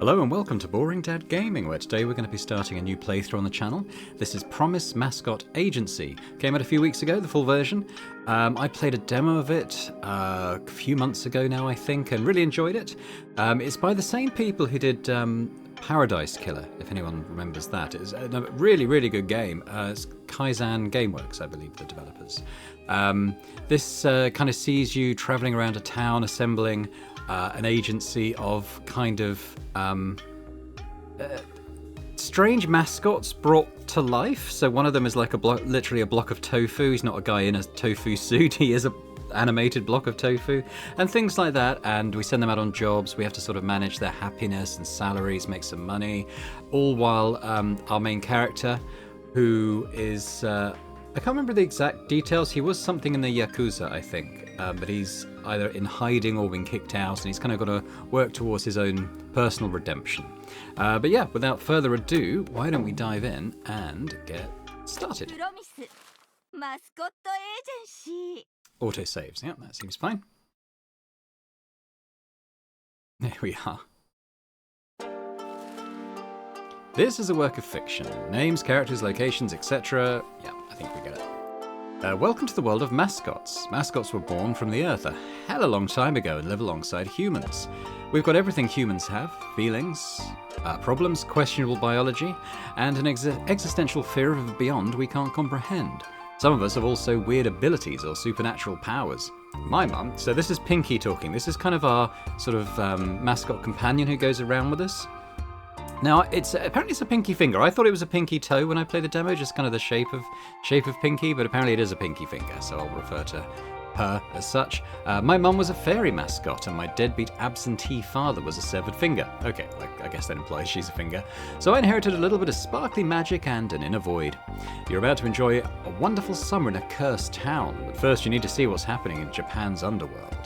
Hello and welcome to Boring Dad Gaming, where today we're going to be starting a new playthrough on the channel. This is Promise Mascot Agency. Came out a few weeks ago, the full version. I played a demo of it a few months ago now, I think, and really enjoyed it. It's by the same people who did Paradise Killer, if anyone remembers that. It's a really, really good game. It's Kaizen Gameworks, I believe, the developers. This kind of sees you traveling around a town, assembling an agency of kind of strange mascots brought to life. So one of them is like literally a block of tofu. He's not a guy in a tofu suit. He is a animated block of tofu and things like that. And we send them out on jobs. We have to sort of manage their happiness and salaries, make some money, all while our main character, who is I can't remember the exact details. He was something in the yakuza, I think, but he's either in hiding or been kicked out, and he's kind of got to work towards his own personal redemption. But yeah, without further ado, why don't we dive in and get started? Promise Mascot Agency. Auto saves, yeah, that seems fine. There we are. This is a work of fiction. Names, characters, locations, etc. Yeah, I think we get it. Welcome to the world of mascots. Mascots were born from the earth a hell of a long time ago and live alongside humans. We've got everything humans have: feelings, problems, questionable biology, and an existential fear of a beyond we can't comprehend. Some of us have also weird abilities or supernatural powers. My mum, so this is Pinkie talking. This is kind of our sort of mascot companion who goes around with us. Now, apparently it's a pinky finger. I thought it was a pinky toe when I played the demo, just kind of the shape of pinky, but apparently it is a pinky finger, so I'll refer to her as such. My mum was a fairy mascot, and my deadbeat absentee father was a severed finger. Okay, I guess that implies she's a finger. So I inherited a little bit of sparkly magic and an inner void. You're about to enjoy a wonderful summer in a cursed town, but first you need to see what's happening in Japan's underworld.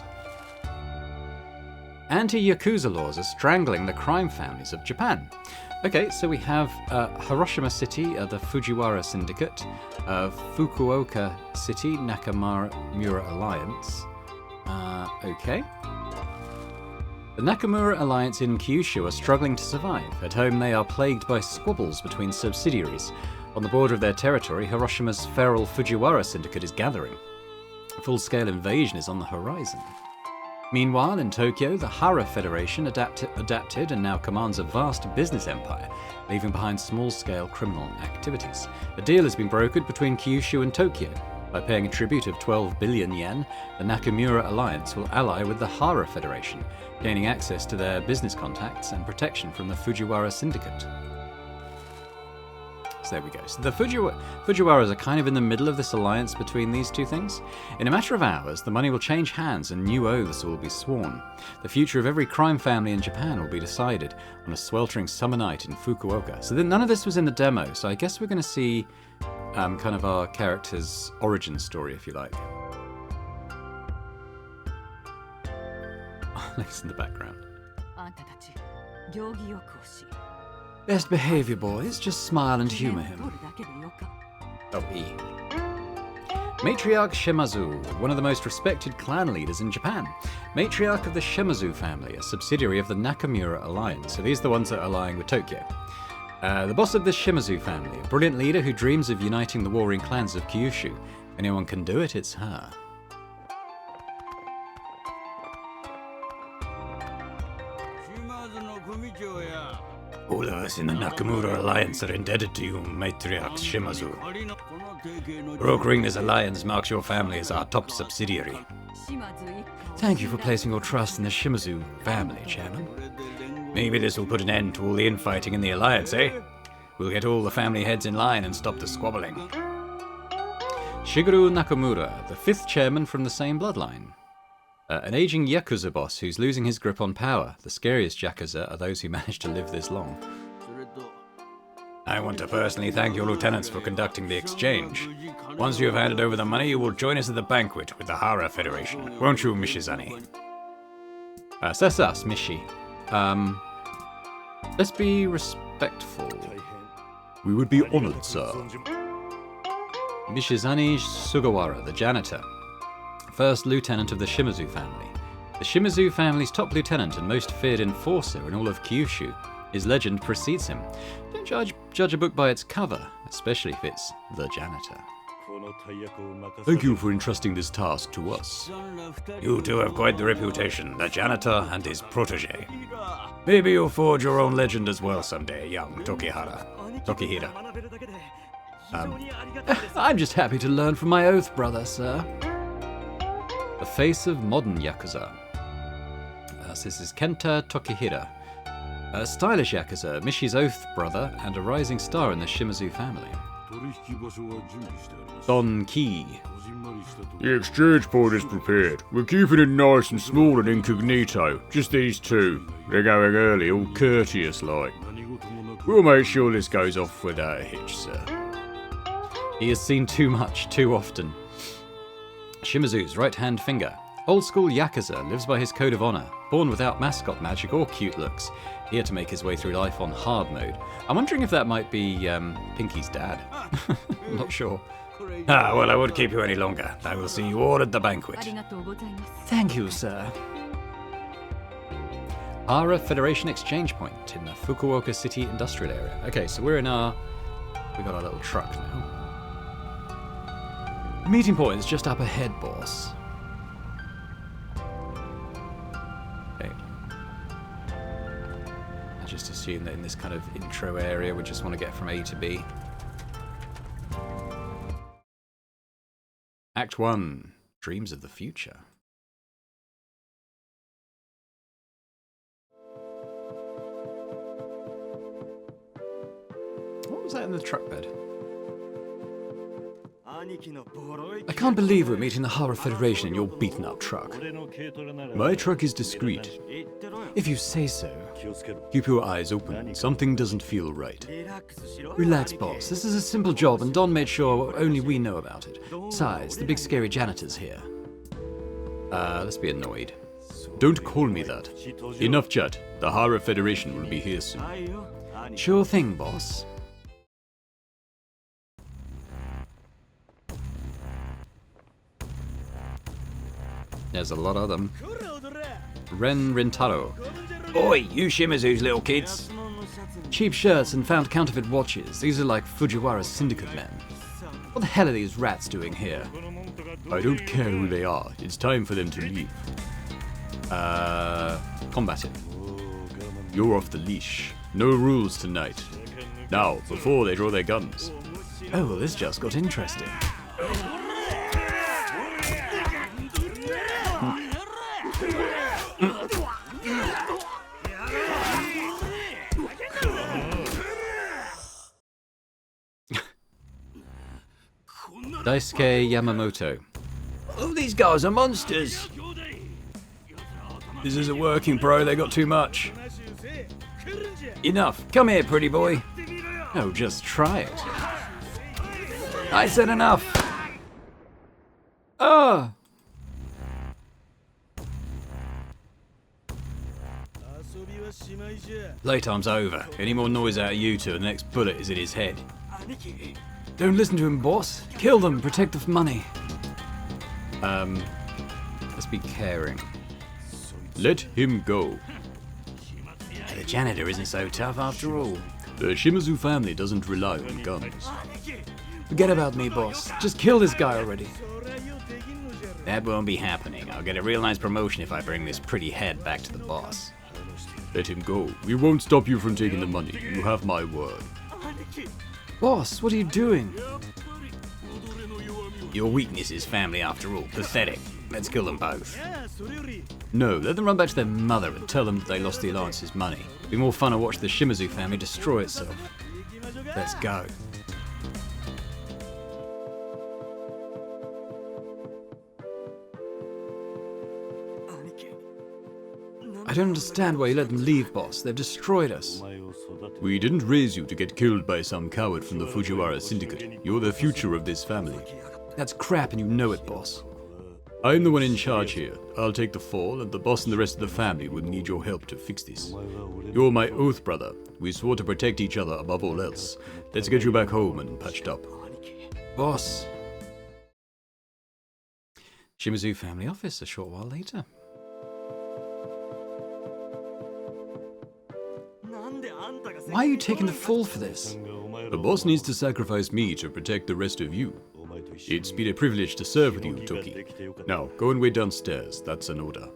Anti-yakuza laws are strangling the crime families of Japan. Okay, so we have Hiroshima City, the Fujiwara Syndicate, Fukuoka City, Nakamura Alliance. Okay. The Nakamura Alliance in Kyushu are struggling to survive. At home they are plagued by squabbles between subsidiaries. On the border of their territory, Hiroshima's feral Fujiwara Syndicate is gathering. A full-scale invasion is on the horizon. Meanwhile, in Tokyo, the Hara Federation adapted and now commands a vast business empire, leaving behind small-scale criminal activities. A deal has been brokered between Kyushu and Tokyo. By paying a tribute of 12 billion yen, the Nakamura Alliance will ally with the Hara Federation, gaining access to their business contacts and protection from the Fujiwara Syndicate. So there we go. So the Fujiwaras are kind of in the middle of this alliance between these two things. In a matter of hours, the money will change hands and new oaths will be sworn. The future of every crime family in Japan will be decided on a sweltering summer night in Fukuoka. So none of this was in the demo, so I guess we're going to see kind of our character's origin story, if you like. Listen in the background. Best behavior, boys. Just smile and humor him. Oh, E. Matriarch Shimazu, one of the most respected clan leaders in Japan. Matriarch of the Shimazu family, a subsidiary of the Nakamura Alliance. So these are the ones that are allying with Tokyo. The boss of the Shimazu family, a brilliant leader who dreams of uniting the warring clans of Kyushu. If anyone can do it, it's her. All of us in the Nakamura Alliance are indebted to you, Matriarch Shimazu. Brokering this alliance marks your family as our top subsidiary. Thank you for placing your trust in the Shimazu family, Chairman. Maybe this will put an end to all the infighting in the alliance, eh? We'll get all the family heads in line and stop the squabbling. Shigeru Nakamura, the 5th chairman from the same bloodline. An aging yakuza boss who's losing his grip on power. The scariest yakuza are those who manage to live this long. I want to personally thank your lieutenants for conducting the exchange. Once you have handed over the money, you will join us at the banquet with the Hara Federation. Won't you, Michi-zani? Says us, Michi. Let's be respectful. We would be honored, sir. Michi-zani Sugawara, the janitor. First lieutenant of the Shimazu family. The Shimazu family's top lieutenant and most feared enforcer in all of Kyushu. His legend precedes him. Don't judge a book by its cover, especially if it's the janitor. Thank you for entrusting this task to us. You two have quite the reputation, the janitor and his protege. Maybe you'll forge your own legend as well someday, young Tokihira. I'm just happy to learn from my oath brother, sir. The face of modern yakuza. This is Kenta Tokihira. A stylish yakuza, Michi's oath brother, and a rising star in the Shimazu family. Don Ki. The exchange point is prepared. We're keeping it nice and small and incognito. Just these two. They're going early, all courteous-like. We'll make sure this goes off without a hitch, sir. He has seen too much, too often. Shimazu's right-hand finger. Old-school yakuza, lives by his code of honor. Born without mascot magic or cute looks. Here to make his way through life on hard mode. I'm wondering if that might be Pinkie's dad. I'm not sure. Well, I won't keep you any longer. I will see you all at the banquet. Thank you, sir. Hara Federation Exchange Point in the Fukuoka City Industrial Area. Okay, so we got our little truck now. The meeting point is just up ahead, boss. Okay. I just assume that in this kind of intro area we just want to get from A to B. Act 1. Dreams of the Future. What was that in the truck bed? I can't believe we're meeting the Hara Federation in your beaten-up truck. My truck is discreet. If you say so. Keep your eyes open. Something doesn't feel right. Relax, boss. This is a simple job, and Don made sure only we know about it. Besides, the big scary janitor's here. Let's be annoyed. Don't call me that. Enough chat. The Hara Federation will be here soon. Sure thing, boss. There's a lot of them. Ren Rintaro. Oi, you Shimazu's little kids. Cheap shirts and found counterfeit watches. These are like Fujiwara's syndicate men. What the hell are these rats doing here? I don't care who they are. It's time for them to leave. Combat it. You're off the leash. No rules tonight. Now, before they draw their guns. Oh, well, this just got interesting. Daisuke Yamamoto. Oh, these guys are monsters! This isn't working, bro. They got too much. Enough. Come here, pretty boy. Oh, just try it. I said enough. Ah! Playtime's over. Any more noise out of you two, and the next bullet is in his head. Don't listen to him, boss. Kill them, protect the money. Let's be caring. Let him go. The janitor isn't so tough after all. The Shimazu family doesn't rely on guns. Forget about me, boss. Just kill this guy already. That won't be happening. I'll get a real nice promotion if I bring this pretty head back to the boss. Let him go. We won't stop you from taking the money. You have my word. Boss, what are you doing? Your weakness is family after all. Pathetic. Let's kill them both. No, let them run back to their mother and tell them that they lost the Alliance's money. It'd be more fun to watch the Shimazu family destroy itself. Let's go. I don't understand why you let them leave, boss. They've destroyed us. We didn't raise you to get killed by some coward from the Fujiwara syndicate. You're the future of this family. That's crap and you know it, boss. I'm the one in charge here. I'll take the fall, and the boss and the rest of the family will need your help to fix this. You're my oath brother. We swore to protect each other above all else. Let's get you back home and patched up. Boss. Shimazu family office a short while later. Why are you taking the fall for this? The boss needs to sacrifice me to protect the rest of you. It's been a privilege to serve with you, Toki. Now, go and wait downstairs. That's an order.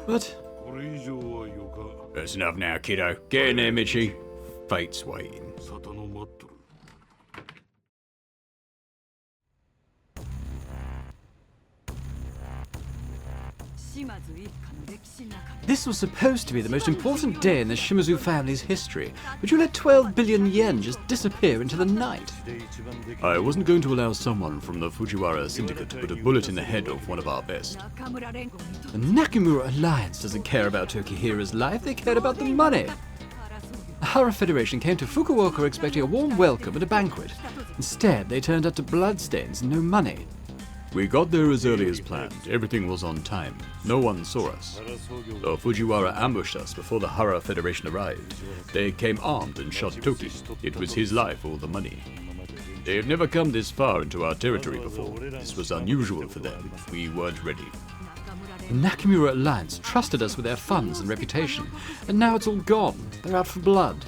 But That's enough now, kiddo. Get in there, Michi. Fate's waiting. this was supposed to be the most important day in the Shimazu family's history, but you let 12 billion yen just disappear into the night. I wasn't going to allow someone from the Fujiwara syndicate to put a bullet in the head of one of our best. The Nakamura Alliance doesn't care about Tokihira's life, they care about the money. The Hara Federation came to Fukuoka expecting a warm welcome and a banquet. Instead, they turned up to bloodstains and no money. We got there as early as planned. Everything was on time. No one saw us. The Fujiwara ambushed us before the Hara Federation arrived. They came armed and shot Toki. It was his life or the money. They have never come this far into our territory before. This was unusual for them. We weren't ready. The Nakamura Alliance trusted us with their funds and reputation, and now it's all gone. They're out for blood.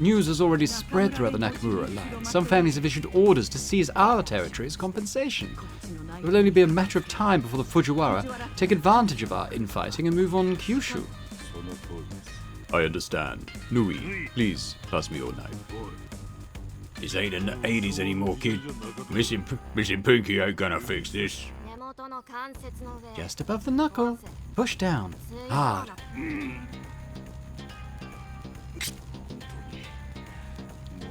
News has already spread throughout the Nakamura Alliance. Some families have issued orders to seize our territory as compensation. It will only be a matter of time before the Fujiwara take advantage of our infighting and move on Kyushu. I understand. Nui, please pass me your knife. This ain't in the 80s anymore, kid. Missing Pinkie ain't gonna fix this. Just above the knuckle. Push down. Hard.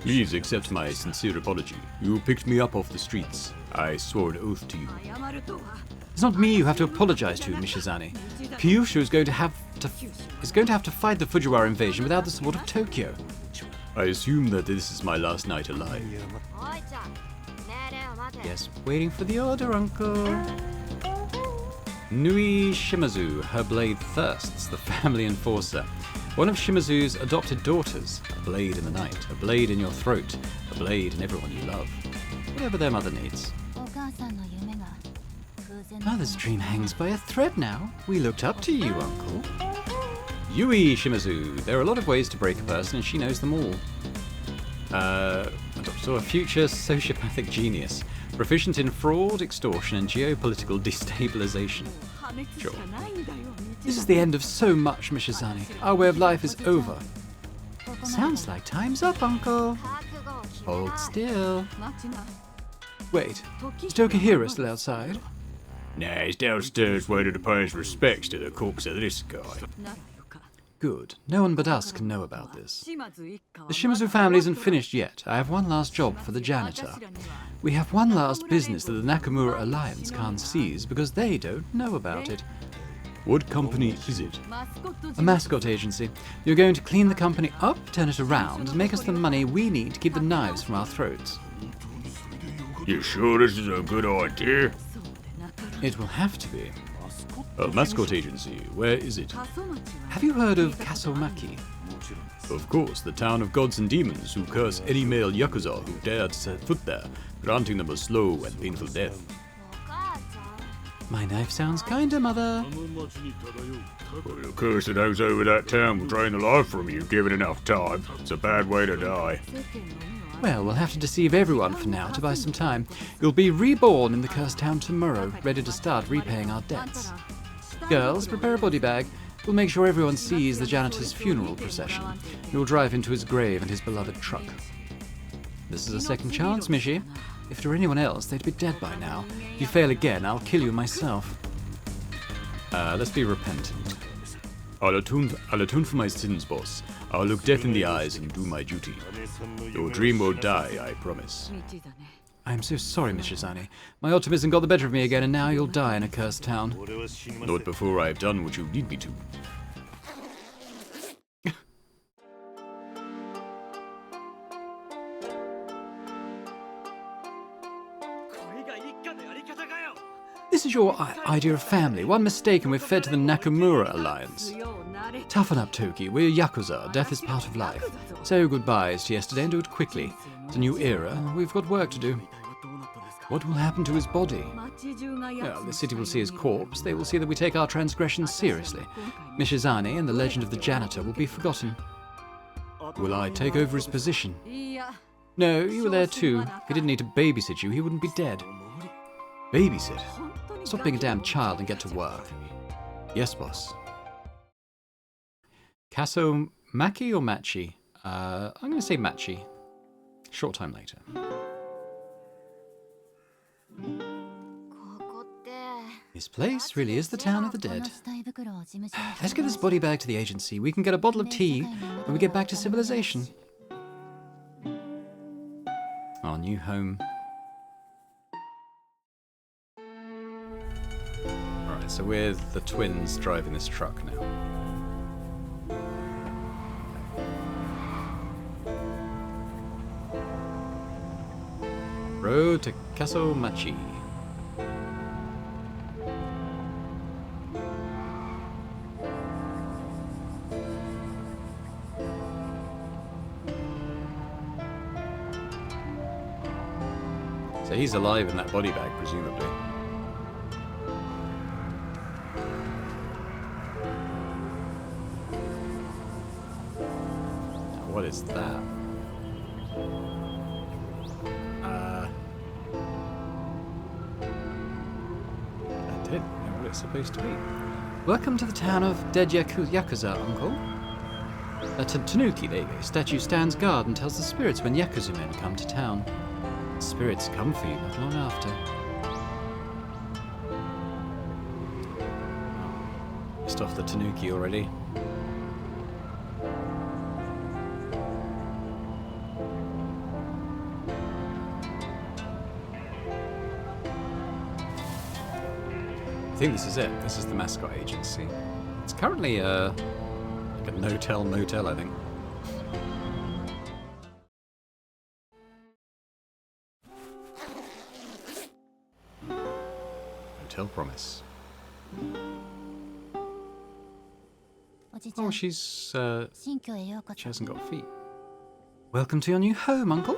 Please accept my sincere apology. You picked me up off the streets. I swore an oath to you. It's not me you have to apologize to, Mishizane. Kyushu is going to have to fight the Fujiwara invasion without the support of Tokyo. I assume that this is my last night alive. Yes, waiting for the order, Uncle. Nui Shimazu, her blade thirsts, the family enforcer. One of Shimazu's adopted daughters. A blade in the night, a blade in your throat, a blade in everyone you love. Whatever their mother needs. Mother's dream hangs by a thread now. We looked up to you, Uncle. Yui Shimazu. There are a lot of ways to break a person, and she knows them all. So a future sociopathic genius. Proficient in fraud, extortion, and geopolitical destabilization. Sure. This is the end of so much, Mishizane. Our way of life is over. Sounds like time's up, Uncle. Hold still. Wait, is Tokihira still outside? Nah, he's downstairs waiting to pay his respects to the corpse of this guy. Good. No one but us can know about this. The Shimazu family isn't finished yet. I have one last job for the janitor. We have one last business that the Nakamura Alliance can't seize because they don't know about it. What company is it? A mascot agency. You're going to clean the company up, turn it around, and make us the money we need to keep the knives from our throats. You sure this is a good idea? It will have to be. A mascot agency, where is it? Have you heard of Kaso-Machi? Of course, the town of gods and demons who curse any male yakuza who dare to set foot there, granting them a slow and painful death. My knife sounds kinder, Mother. Well, the curse that hangs over that town will drain the life from you given enough time. It's a bad way to die. Well, we'll have to deceive everyone for now to buy some time. You'll be reborn in the cursed town tomorrow, ready to start repaying our debts. Girls, prepare a body bag. We'll make sure everyone sees the janitor's funeral procession. You'll drive into his grave and his beloved truck. This is a second chance, Michi. If it were anyone else, they'd be dead by now. If you fail again, I'll kill you myself. Let's be repentant. I'll atone for my sins, boss. I'll look death in the eyes and do my duty. Your dream won't die, I promise. I'm so sorry, Mishizane. My optimism got the better of me again, and now you'll die in a cursed town. Not before I've done what you need me to. This is your idea of family. One mistake and we're fed to the Nakamura Alliance. Toughen up, Toki. We're Yakuza. Death is part of life. Say your goodbyes to yesterday and do it quickly. It's a new era. We've got work to do. What will happen to his body? Well, the city will see his corpse. They will see that we take our transgressions seriously. Mishizane and the legend of the janitor will be forgotten. Will I take over his position? No, you were there too. If he didn't need to babysit you, he wouldn't be dead. Babysit? Stop being a damn child and get to work. Yes, boss. Kaso-Machi or Machi? I'm going to say Machi. Short time later. This place really is the town of the dead. Let's get this body bag to the agency. We can get a bottle of tea when we get back to civilization. Our new home. Alright, so we're the twins driving this truck now. Road to Kaso-Machi. So he's alive in that body bag, presumably. Now, what is that? I don't know what it's supposed to be. Welcome to the town of dead yakuza, Uncle. A tanuki, there you go. Statue stands guard and tells the spirits when yakuza men come to town. Spirits come for you not long after. Oh, missed off the tanuki already. I think this is it. This is the Mascot Agency. It's currently like a no-tell motel, I think. Hotel Promise. Oh, she hasn't got feet. Welcome to your new home, Uncle.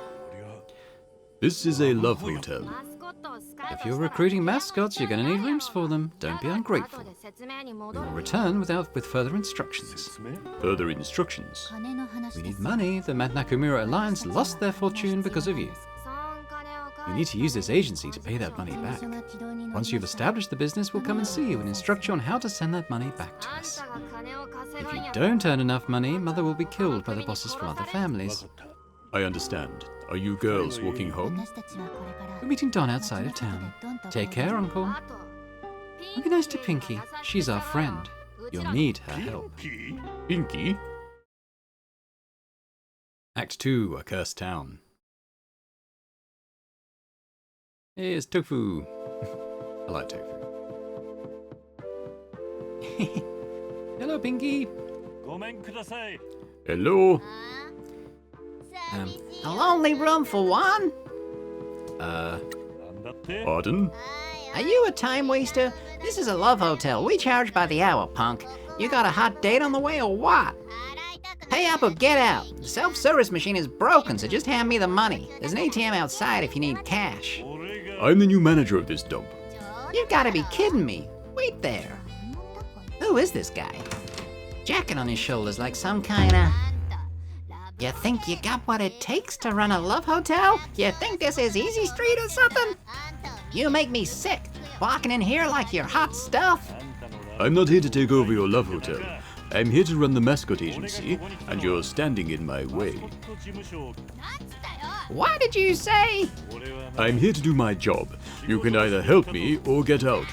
This is a love hotel. If you're recruiting mascots, you're going to need rooms for them. Don't be ungrateful. We will return with further instructions. Further instructions. We need money. The Nakamura Alliance lost their fortune because of you. You need to use this agency to pay that money back. Once you've established the business, we'll come and see you and instruct you on how to send that money back to us. If you don't earn enough money, Mother will be killed by the bosses from other families. I understand. Are you girls walking home? We're meeting Don outside of town. Take care, Uncle. And be nice to Pinkie. She's our friend. You'll need her help. Pinkie? Act 2, A Cursed Town. Here's Tofu. I like tofu. Hello, Pinkie. Hello? A lonely room for one? Pardon? Are you a time waster? This is a love hotel. We charge by the hour, punk. You got a hot date on the way or what? Pay up or get out. The self-service machine is broken, so just hand me the money. There's an ATM outside if you need cash. I'm the new manager of this dump. You gotta be kidding me. Wait there. Who is this guy? Jacket on his shoulders like some kinda... You think you got what it takes to run a love hotel? You think this is Easy Street or something? You make me sick, walking in here like you're hot stuff. I'm not here to take over your love hotel. I'm here to run the Mascot Agency, and you're standing in my way. What did you say? I'm here to do my job. You can either help me or get out.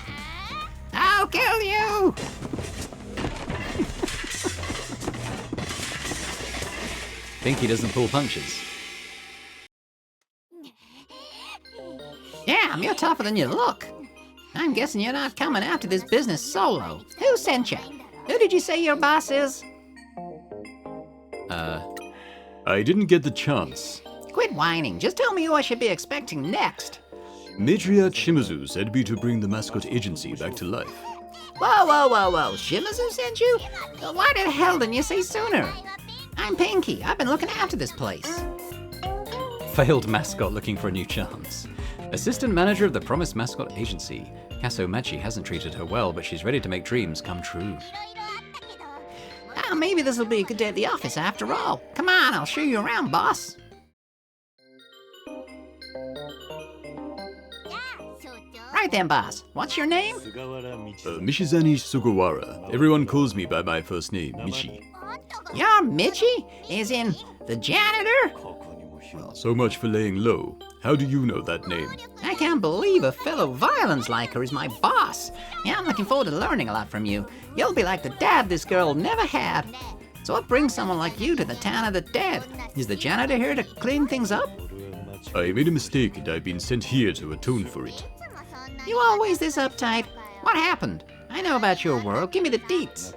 I'll kill you! Pinkie doesn't pull punches. Damn, you're tougher than you look. I'm guessing you're not coming after this business solo. Who sent you? Who did you say your boss is? I didn't get the chance. Quit whining. Just tell me who I should be expecting next. Matriarch Shimizu said me to bring the Mascot Agency back to life. Whoa. Shimizu sent you? Why the hell didn't you say sooner? I'm Pinkie. I've been looking after this place. Failed mascot looking for a new chance. Assistant manager of the Promise Mascot Agency. Kaso-Machi hasn't treated her well, but she's ready to make dreams come true. Well, maybe this will be a good day at the office after all. Come on, I'll show you around, boss. Right then, boss. What's your name? Michizani Sugawara. Everyone calls me by my first name, Michi. You're Michi? As in, the janitor? Well, so much for laying low. How do you know that name? I can't believe a fellow violence liker is my boss. Yeah, I'm looking forward to learning a lot from you. You'll be like the dad this girl never had. So what brings someone like you to the town of the dead? Is the janitor here to clean things up? I made a mistake and I've been sent here to atone for it. You always this uptight. What happened? I know about your world. Give me the deets.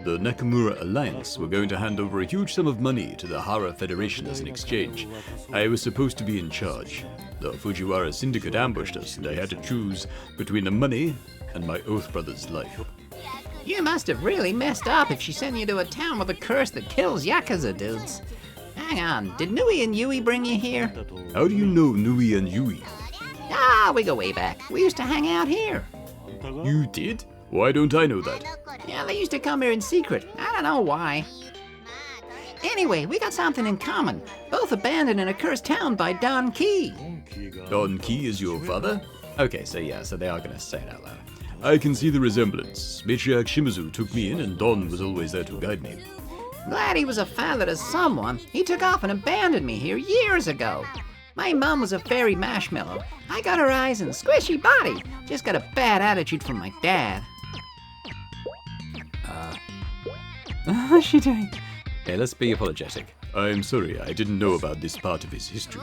The Nakamura Alliance were going to hand over a huge sum of money to the Hara Federation as an exchange. I was supposed to be in charge. The Fujiwara syndicate ambushed us and I had to choose between the money and my Oath brother's life. You must have really messed up if she sent you to a town with a curse that kills yakuza dudes. Hang on, did Nui and Yui bring you here? How do you know Nui and Yui? Ah, we go way back. We used to hang out here. You did? Why don't I know that? Yeah, they used to come here in secret. I don't know why. Anyway, we got something in common. Both abandoned in a cursed town by Don Key. Don Key is your father? Okay, so yeah, so they are going to say it out loud. I can see the resemblance. Matriarch Shimizu took me in and Don was always there to guide me. Glad he was a father to someone. He took off and abandoned me here years ago. My mom was a fairy marshmallow. I got her eyes and squishy body. Just got a bad attitude from my dad. What's she doing? Okay, let's be apologetic. I'm sorry, I didn't know about this part of his history.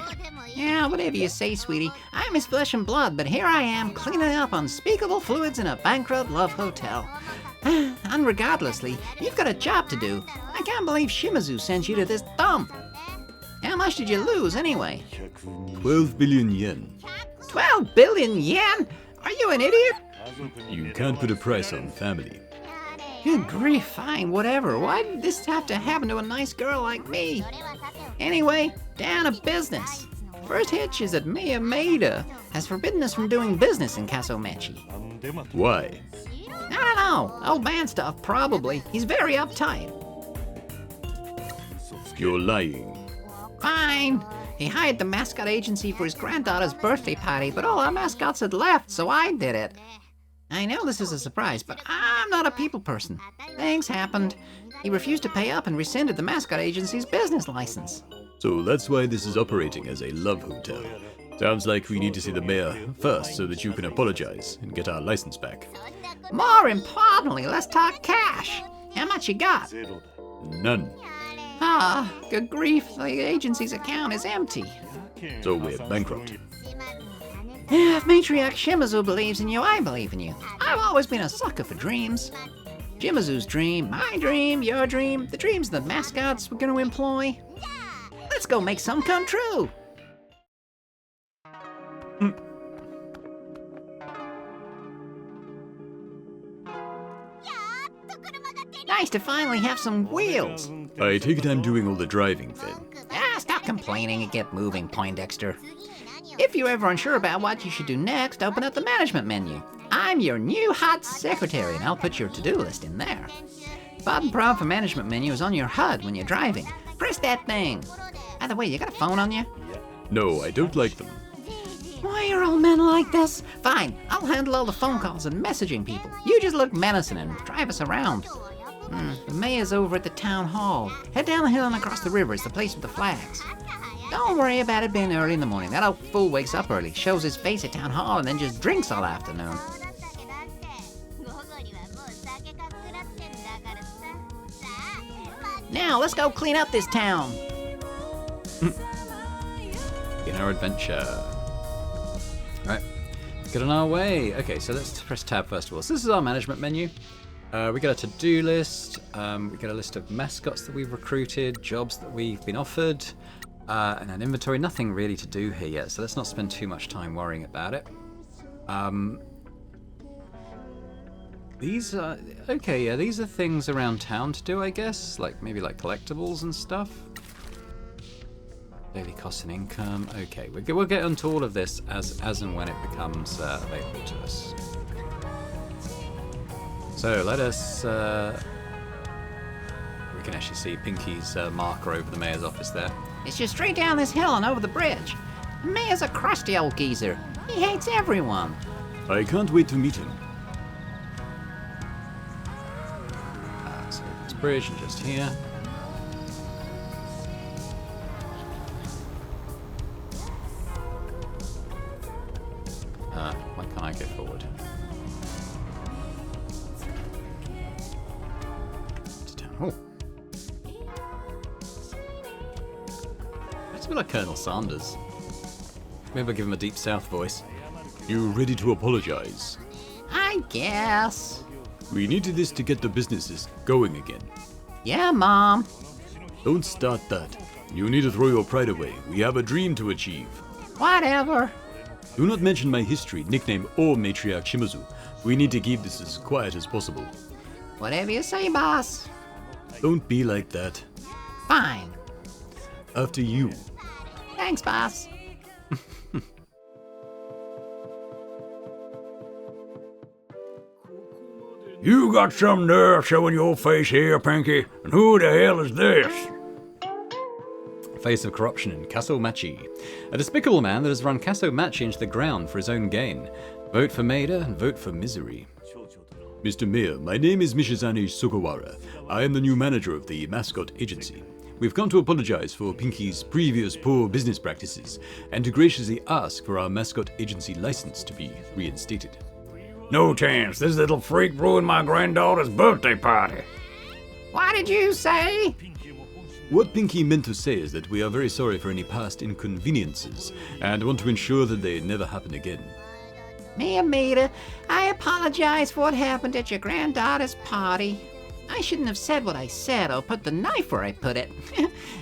Yeah, whatever you say, sweetie. I'm his flesh and blood, but here I am, cleaning up unspeakable fluids in a bankrupt love hotel. And regardlessly, you've got a job to do. I can't believe Shimizu sent you to this dump. How much did you lose, anyway? 12 billion yen. 12 billion yen? Are you an idiot? You can't put a price on family. Good grief, fine, whatever. Why did this have to happen to a nice girl like me? Anyway, down to business. First hitch is that Miyamada has forbidden us from doing business in Kaso-Machi. Why? I don't know. Old man stuff, probably. He's very uptight. You're lying. Fine. He hired the mascot agency for his granddaughter's birthday party, but all our mascots had left, so I did it. I know this is a surprise, but I'm not a people person. Things happened. He refused to pay up and rescinded the mascot agency's business license. So that's why this is operating as a love hotel. Sounds like we need to see the mayor first so that you can apologize and get our license back. More importantly, let's talk cash. How much you got? None. Ah, good grief, the agency's account is empty. So we're bankrupt. If Matriarch Shimizu believes in you, I believe in you. I've always been a sucker for dreams. Shimizu's dream, my dream, your dream, the dreams the mascots we're going to employ. Let's go make some come true. Nice to finally have some wheels. I take it I'm doing all the driving then. Ah, stop complaining and get moving, Poindexter. If you're ever unsure about what you should do next, open up the management menu. I'm your new hot secretary, and I'll put your to-do list in there. Button prompt for management menu is on your HUD when you're driving. Press that thing. By the way, you got a phone on you? No, I don't like them. Why are all men like this? Fine, I'll handle all the phone calls and messaging people. You just look menacing and drive us around. The mayor's over at the town hall. Head down the hill and across the river. It's the place with the flags. Don't worry about it being early in the morning. That old fool wakes up early, shows his face at town hall, and then just drinks all afternoon. Now, let's go clean up this town. In our adventure. Right, get on our way. Okay, so let's press tab first of all. So this is our management menu. We got a to-do list. We got a list of mascots that we've recruited, jobs that we've been offered, and an inventory. Nothing really to do here yet, so let's not spend too much time worrying about it. These are okay. Yeah, these are things around town to do, I guess. Like maybe like collectibles and stuff. Daily cost and income. Okay, we'll get onto all of this as and when it becomes available to us. So let us we can actually see Pinkie's marker over the mayor's office there. It's just straight down this hill and over the bridge. The mayor's a crusty old geezer. He hates everyone. I can't wait to meet him. So this bridge and just here. Why can't I go forward? Oh. It's a bit like Colonel Sanders. Maybe I'll give him a deep south voice. You ready to apologize? I guess. We needed this to get the businesses going again. Yeah, Mom. Don't start that. You need to throw your pride away. We have a dream to achieve. Whatever. Do not mention my history, nickname, or matriarch Shimazu. We need to keep this as quiet as possible. Whatever you say, boss. Don't be like that. Fine. After you. Thanks, boss. You got some nerve showing your face here, Pinkie. And who the hell is this? Face of corruption in Kaso-Machi. A despicable man that has run Kaso-Machi into the ground for his own gain. Vote for Maida and vote for misery. Mr. Mayor, my name is Mishizane Sugawara. I am the new manager of the Mascot Agency. We've come to apologize for Pinkie's previous poor business practices and to graciously ask for our Mascot Agency license to be reinstated. No chance. This little freak ruined my granddaughter's birthday party. What did you say? What Pinkie meant to say is that we are very sorry for any past inconveniences and want to ensure that they never happen again. Mia Maida, I apologize for what happened at your granddaughter's party. I shouldn't have said what I said or put the knife where I put it.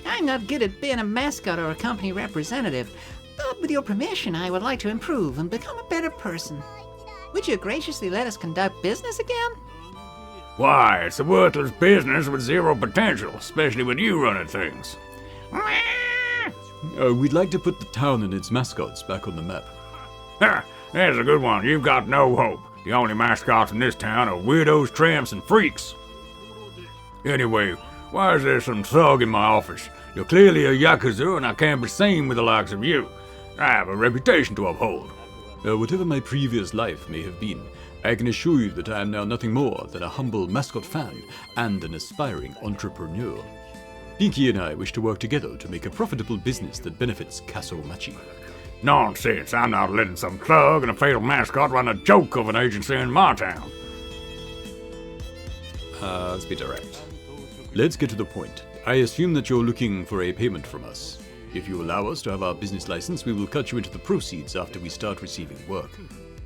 I'm not good at being a mascot or a company representative, but with your permission, I would like to improve and become a better person. Would you graciously let us conduct business again? Why, it's a worthless business with zero potential, especially when you run at things. We'd like to put the town and its mascots back on the map. Ha! That's a good one. You've got no hope. The only mascots in this town are weirdos, tramps, and freaks. Anyway, why is there some thug in my office? You're clearly a yakuza, and I can't be seen with the likes of you. I have a reputation to uphold. Whatever my previous life may have been, I can assure you that I am now nothing more than a humble mascot fan and an aspiring entrepreneur. Pinkie and I wish to work together to make a profitable business that benefits Kaso-Machi. Nonsense. I'm not letting some thug and a fatal mascot run a joke of an agency in my town. Let's be direct. Let's get to the point. I assume that you're looking for a payment from us. If you allow us to have our business license, we will cut you into the proceeds after we start receiving work.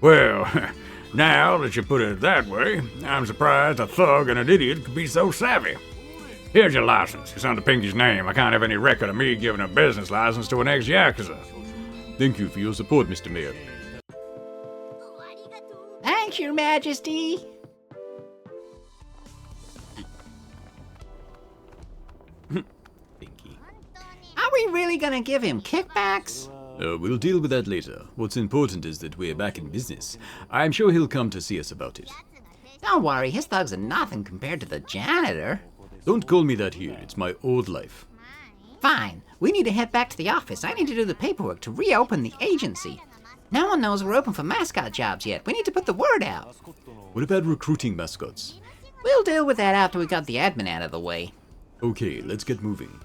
Well, now that you put it that way, I'm surprised a thug and an idiot could be so savvy. Here's your license. It's under Pinkie's name. I can't have any record of me giving a business license to an ex-yakuza. Thank you for your support, Mr. Mayor. Thanks, Your Majesty. Pinkie. Are we really gonna give him kickbacks? We'll deal with that later. What's important is that we're back in business. I'm sure he'll come to see us about it. Don't worry, his thugs are nothing compared to the janitor. Don't call me that here. It's my old life. Fine, we need to head back to the office. I need to do the paperwork to reopen the agency. No one knows we're open for mascot jobs yet. We need to put the word out. What about recruiting mascots? We'll deal with that after we got the admin out of the way. Okay, let's get moving.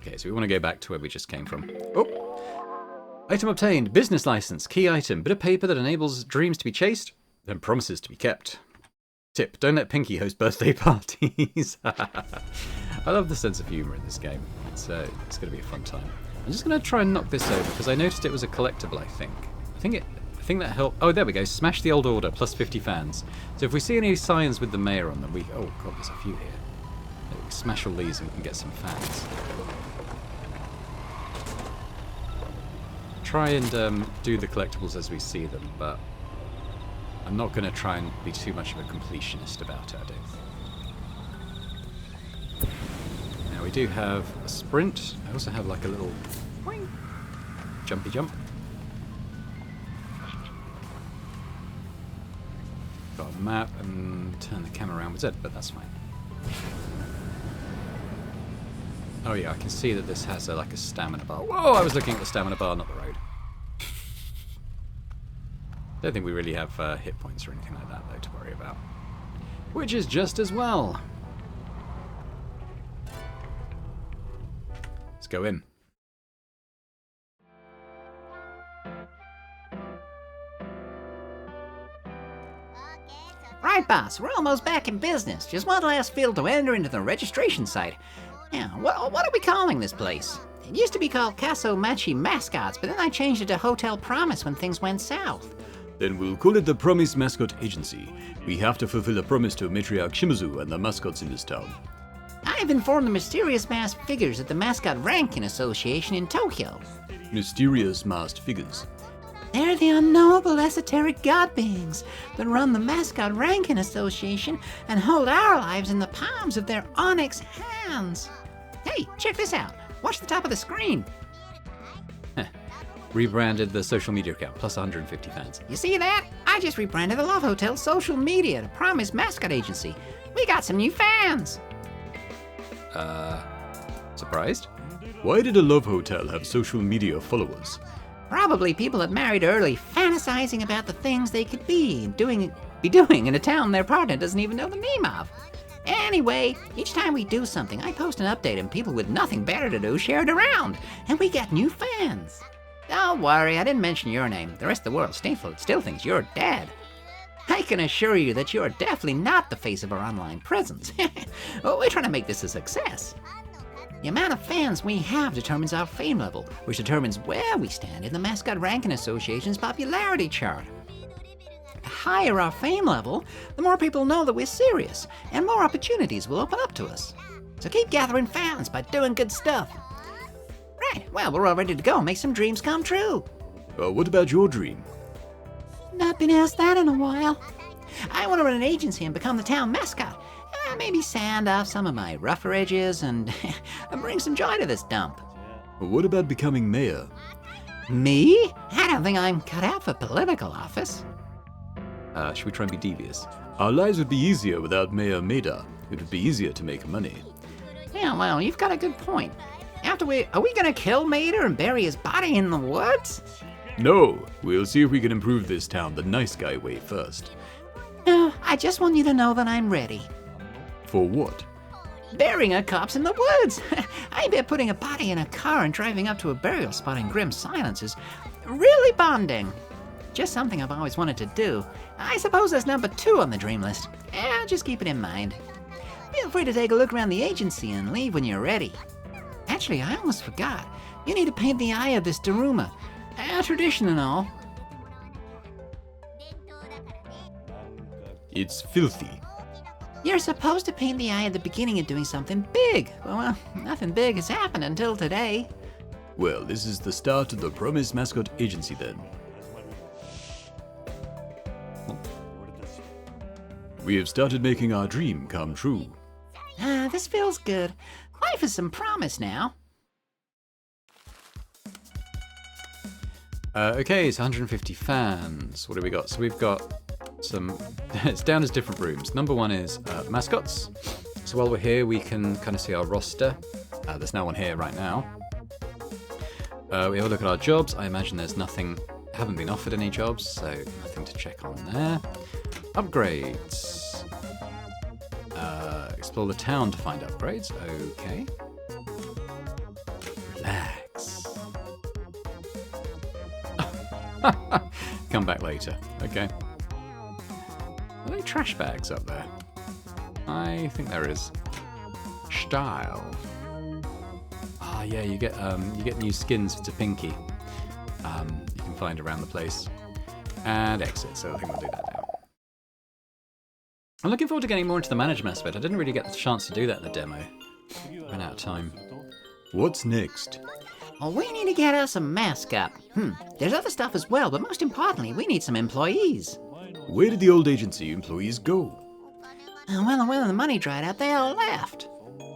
Okay, so we want to go back to where we just came from. Oh! Item obtained. Business license. Key item. Bit of paper that enables dreams to be chased and promises to be kept. Tip. Don't let Pinkie host birthday parties. I love the sense of humour in this game. It's going to be a fun time. I'm just going to try and knock this over because I noticed it was a collectible, I think. I think that helped. Oh, there we go. Smash the old order, plus 50 fans. So if we see any signs with the mayor on them, we... Oh, God, there's a few here. We smash all these and we can get some fans. Try and do the collectibles as we see them, but I'm not going to try and be too much of a completionist about it, I don't think. Now we do have a sprint. I also have like a little boing, jumpy jump. Got a map and turn the camera around with Z, but that's fine. Oh yeah, I can see that this has like a stamina bar. Whoa, I was looking at the stamina bar, not the road. Don't think we really have hit points or anything like that though to worry about. Which is just as well. Let's go in. Right, boss, we're almost back in business. Just one last field to enter into the registration site. Yeah, what are we calling this place? It used to be called Kaso-Machi Mascots, but then I changed it to Hotel Promise when things went south. Then we'll call it the Promise Mascot Agency. We have to fulfill a promise to Matriarch Shimazu and the mascots in this town. I've informed the mysterious masked figures at the Mascot Ranking Association in Tokyo. Mysterious masked figures. They're the unknowable esoteric god beings that run the Mascot Ranking Association and hold our lives in the palms of their onyx hands. Hey, check this out. Watch the top of the screen. Rebranded the social media account, plus 150 fans. You see that? I just rebranded the Love Hotel social media to Promise Mascot Agency. We got some new fans. Surprised? Why did a love hotel have social media followers? Probably people that married early, fantasizing about the things they could be doing in a town their partner doesn't even know the name of. Anyway, each time we do something, I post an update and people with nothing better to do share it around, and we get new fans. Don't worry, I didn't mention your name. The rest of the world still thinks you're dead. I can assure you that you're definitely not the face of our online presence. We're trying to make this a success. The amount of fans we have determines our fame level, which determines where we stand in the Mascot Ranking Association's popularity chart. The higher our fame level, the more people know that we're serious, and more opportunities will open up to us. So keep gathering fans by doing good stuff. Right, well, we're all ready to go and make some dreams come true. What about your dream? Not been asked that in a while. I want to run an agency and become the town mascot. Maybe sand off some of my rougher edges and bring some joy to this dump. What about becoming mayor? Me? I don't think I'm cut out for political office. Should we try and be devious? Our lives would be easier without Mayor Maida. It would be easier to make money. Yeah, well, you've got a good point. Are we gonna kill Mater and bury his body in the woods? No, we'll see if we can improve this town the nice guy way first. No, I just want you to know that I'm ready. For what? Burying a corpse in the woods! I bet putting a body in a car and driving up to a burial spot in grim silence is really bonding. Just something I've always wanted to do. I suppose that's number 2 on the dream list. Just keep it in mind. Feel free to take a look around the agency and leave when you're ready. Actually, I almost forgot. You need to paint the eye of this Daruma. Tradition and all. It's filthy. You're supposed to paint the eye at the beginning of doing something big. Well, nothing big has happened until today. Well, this is the start of the Promise Mascot Agency then. We have started making our dream come true. This feels good. Life is some promise now. Okay, it's 150 fans. What do we got? So we've got some... it's down as different rooms. Number 1 is mascots. So while we're here, we can kind of see our roster. There's no one here right now. We have a look at our jobs. I imagine there's nothing... haven't been offered any jobs, so nothing to check on there. Upgrades. Explore the town to find upgrades. Okay. Relax. Come back later. Okay. Are there trash bags up there? I think there is. Style. Ah, yeah, you get new skins to Pinkie. You can find around the place. And exit, so I think we'll do that now. I'm looking forward to getting more into the management aspect. I didn't really get the chance to do that in the demo. Ran out of time. What's next? Well, we need to get us a mascot. There's other stuff as well, but most importantly, we need some employees. Where did the old agency employees go? Well, when the money dried out, they all left.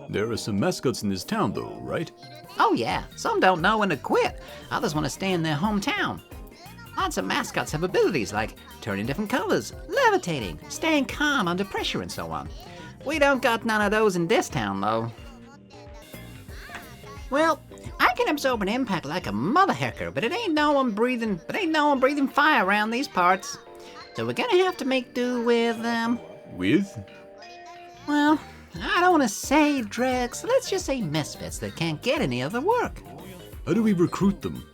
There are some mascots in this town though, right? Oh yeah, some don't know when to quit. Others want to stay in their hometown. Lots of mascots have abilities like turning different colors, levitating, staying calm under pressure, and so on. We don't got none of those in this town, though. Well, I can absorb an impact like a mother hecker, but ain't no one breathing fire around these parts. So we're gonna have to make do with, With? well, I don't want to say dregs, so let's just say misfits that can't get any other work. How do we recruit them?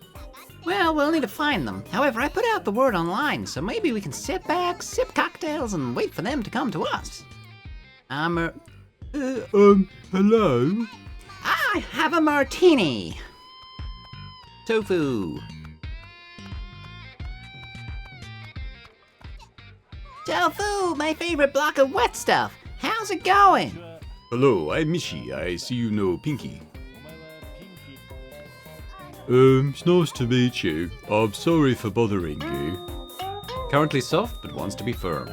Well, we'll need to find them. However, I put out the word online, so maybe we can sit back, sip cocktails, and wait for them to come to us. Hello? I have a martini. Tofu. Tofu, my favorite block of wet stuff. How's it going? Hello, I'm Michi. I see you know Pinkie. It's nice to meet you. I'm sorry for bothering you. Currently soft, but wants to be firm.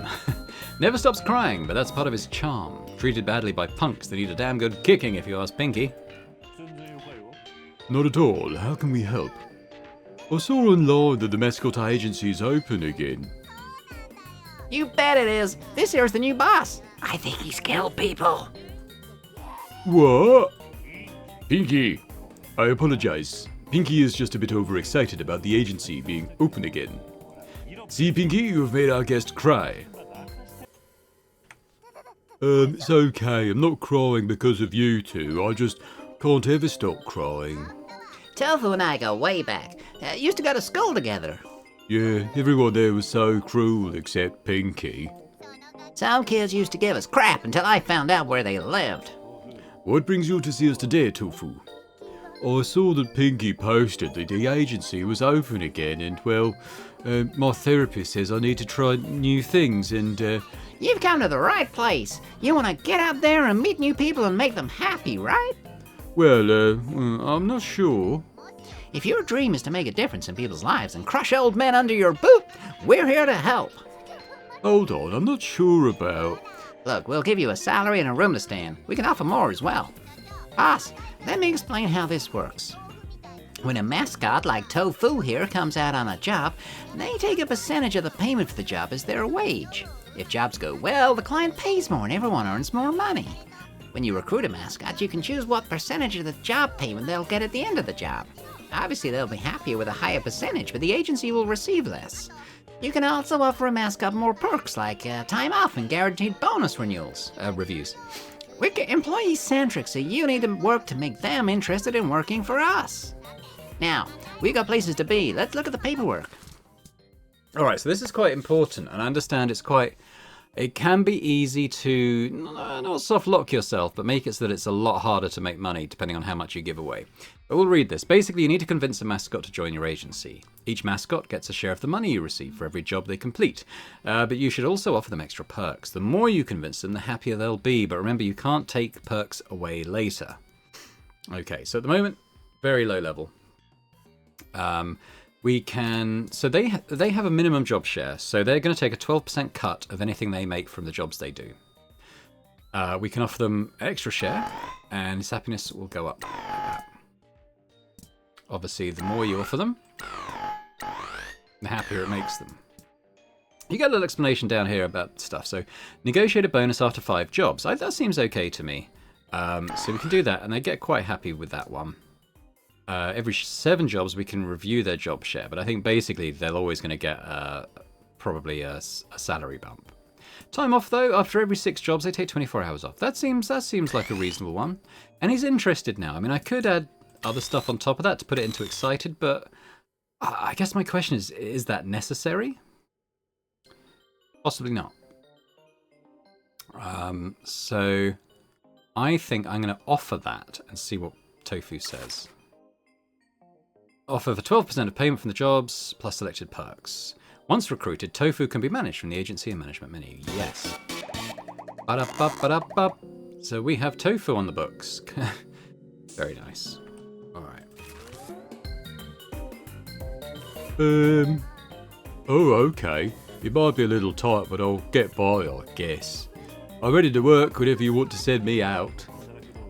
Never stops crying, but that's part of his charm. Treated badly by punks that need a damn good kicking, if you ask Pinkie. Not at all. How can we help? I saw online that the Mascot Agency is open again. You bet it is. This here's the new boss. I think he's killed people. What? Pinkie! I apologize. Pinkie is just a bit overexcited about the agency being open again. See, Pinkie, you've made our guest cry. It's okay. I'm not crying because of you two. I just can't ever stop crying. Tofu and I go way back. Used to go to school together. Yeah, everyone there was so cruel except Pinkie. Some kids used to give us crap until I found out where they lived. What brings you to see us today, Tofu? I saw that Pinkie posted that the agency was open again and, well, my therapist says I need to try new things and, You've come to the right place. You want to get out there and meet new people and make them happy, right? well, I'm not sure. If your dream is to make a difference in people's lives and crush old men under your boot, we're here to help. Hold on, I'm not sure about... Look, we'll give you a salary and a room to stay in. We can offer more as well. Boss, let me explain how this works. When a mascot like Tofu here comes out on a job, they take a percentage of the payment for the job as their wage. If jobs go well, the client pays more and everyone earns more money. When you recruit a mascot, you can choose what percentage of the job payment they'll get at the end of the job. Obviously, they'll be happier with a higher percentage, but the agency will receive less. You can also offer a mascot more perks like time off and guaranteed bonus reviews. We're employee-centric, so you need to work to make them interested in working for us. Now, we got places to be. Let's look at the paperwork. All right, so this is quite important, and I understand it can be easy to not soft lock yourself, but make it so that it's a lot harder to make money depending on how much you give away. But we'll read this. Basically, you need to convince a mascot to join your agency. Each mascot gets a share of the money you receive for every job they complete. But you should also offer them extra perks. The more you convince them, the happier they'll be. But remember, you can't take perks away later. Okay, so at the moment, very low level. So they have a minimum job share, so they're going to take a 12% cut of anything they make from the jobs they do. We can offer them an extra share, and his happiness will go up. Obviously, the more you offer them, the happier it makes them. You get a little explanation down here about stuff. So, negotiate a bonus after 5 jobs. That seems okay to me. So we can do that, and they get quite happy with that one. Every 7 jobs, we can review their job share, but I think basically they're always going to get probably a salary bump. Time off, though, after every 6 jobs, they take 24 hours off. That seems like a reasonable one. And he's interested now. I mean, I could add other stuff on top of that to put it into excited, but I guess my question is that necessary? Possibly not. So I think I'm going to offer that and see what Tofu says. Offer for 12% of payment from the jobs, plus selected perks. Once recruited, Tofu can be managed from the agency and management menu. Yes. Ba-da-ba-ba-da-ba. So we have Tofu on the books. Very nice. Alright. Oh, okay. It might be a little tight, but I'll get by, I guess. I'm ready to work whenever you want to send me out.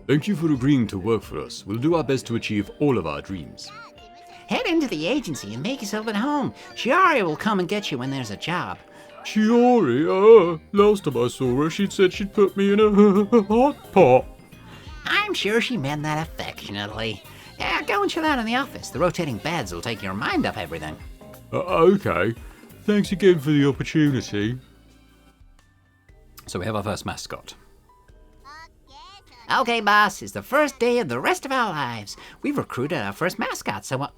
Thank you for agreeing to work for us. We'll do our best to achieve all of our dreams. Head into the agency and make yourself at home. Shiari will come and get you when there's a job. Shiori? Last time I saw her, she'd said she'd put me in a hot pot. I'm sure she meant that affectionately. Yeah, go and chill out in the office. The rotating beds will take your mind off everything. Okay. Thanks again for the opportunity. So we have our first mascot. Okay, boss, it's the first day of the rest of our lives. We've recruited our first mascot, so we're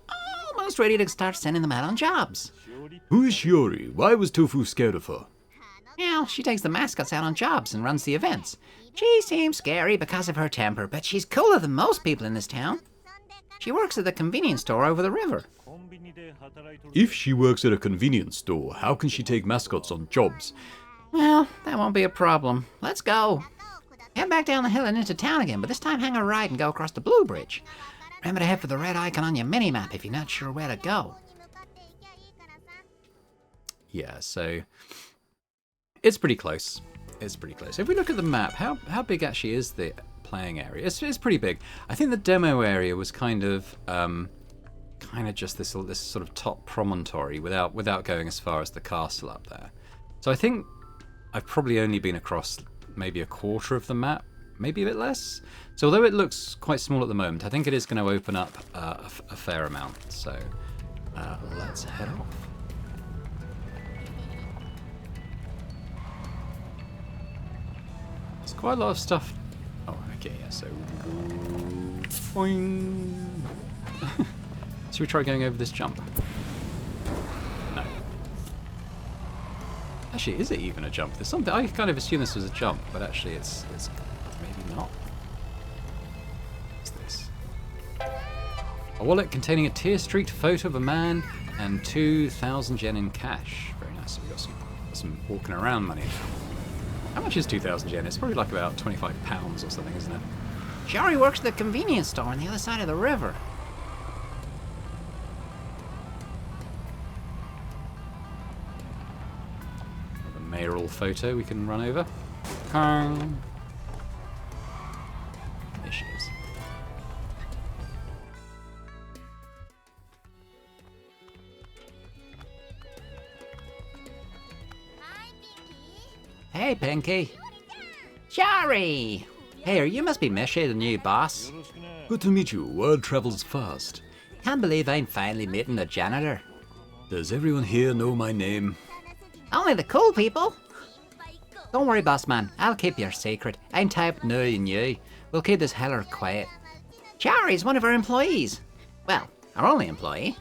almost ready to start sending them out on jobs. Who is Shiori? Why was Tofu scared of her? Well, she takes the mascots out on jobs and runs the events. She seems scary because of her temper, but she's cooler than most people in this town. She works at the convenience store over the river. If she works at a convenience store, how can she take mascots on jobs? Well, that won't be a problem. Let's go. Head back down the hill and into town again, but this time hang a right and go across the Blue Bridge. Remember to head for the red icon on your mini-map if you're not sure where to go. Yeah, so it's pretty close. It's pretty close. If we look at the map, how big actually is the playing area? It's pretty big. I think the demo area was kind of just this sort of top promontory without going as far as the castle up there. So I think I've probably only been across maybe a quarter of the map, maybe a bit less. So although it looks quite small at the moment, I think it is going to open up a fair amount. So let's head off. There's quite a lot of stuff. Oh, okay, yeah, so... Boing. Should we try going over this jump? No. Actually, is it even a jump? There's something... I kind of assume this was a jump, but actually it's maybe not. What's this? A wallet containing a tear-streaked photo of a man and 2,000 yen in cash. Very nice. So we've got some walking around money. How much is 2,000 yen? It's probably like about £25 or something, isn't it? Shiori works at the convenience store on the other side of the river. The mayoral photo we can run over. There she is. Hey, Pinkie. Shiori! Hey, you must be Michi, the new boss. Good to meet you. Word travels fast. Can't believe I'm finally meeting the janitor. Does everyone here know my name? Only the cool people. Don't worry, boss man. I'll keep your secret. I'm typed knowing you. We'll keep this heller quiet. Shiori's one of our employees. Well, our only employee.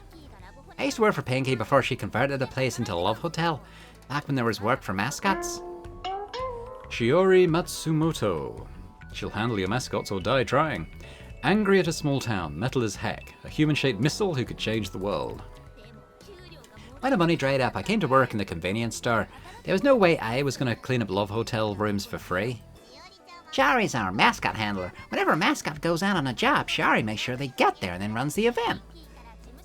I used to work for Pinkie before she converted the place into a love hotel, back when there was work for mascots. Shiori Matsumoto. She'll handle your mascots or die trying. Angry at a small town, metal as heck. A human-shaped missile who could change the world. When the money dried up, I came to work in the convenience store. There was no way I was going to clean up love hotel rooms for free. Shiori's our mascot handler. Whenever a mascot goes out on a job, Shiori makes sure they get there and then runs the event.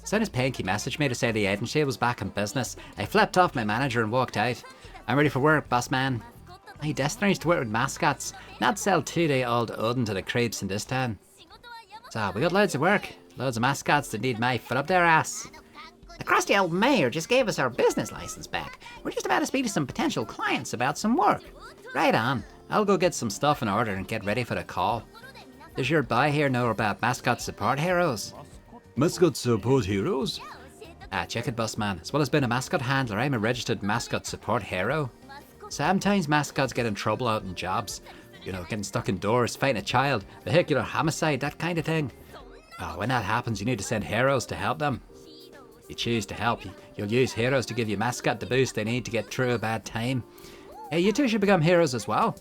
As soon as Pinkie messaged me to say the agency was back in business, I flipped off my manager and walked out. I'm ready for work, boss man. My destiny is to work with mascots, not sell 2-day-old Odin to the creeps in this town. So, we got loads of work, loads of mascots that need my foot up their ass. The crusty old mayor just gave us our business license back. We're just about to speak to some potential clients about some work. Right on, I'll go get some stuff in order and get ready for the call. Does your boy here know about mascot support heroes? Mascot support heroes? Check it, boss man. As well as being a mascot handler, I'm a registered mascot support hero. Sometimes mascots get in trouble out in jobs. You know, getting stuck indoors, fighting a child, vehicular homicide, that kind of thing. When that happens, you need to send heroes to help them. If you choose to help, you'll use heroes to give your mascot the boost they need to get through a bad time. Hey, you two should become heroes as well.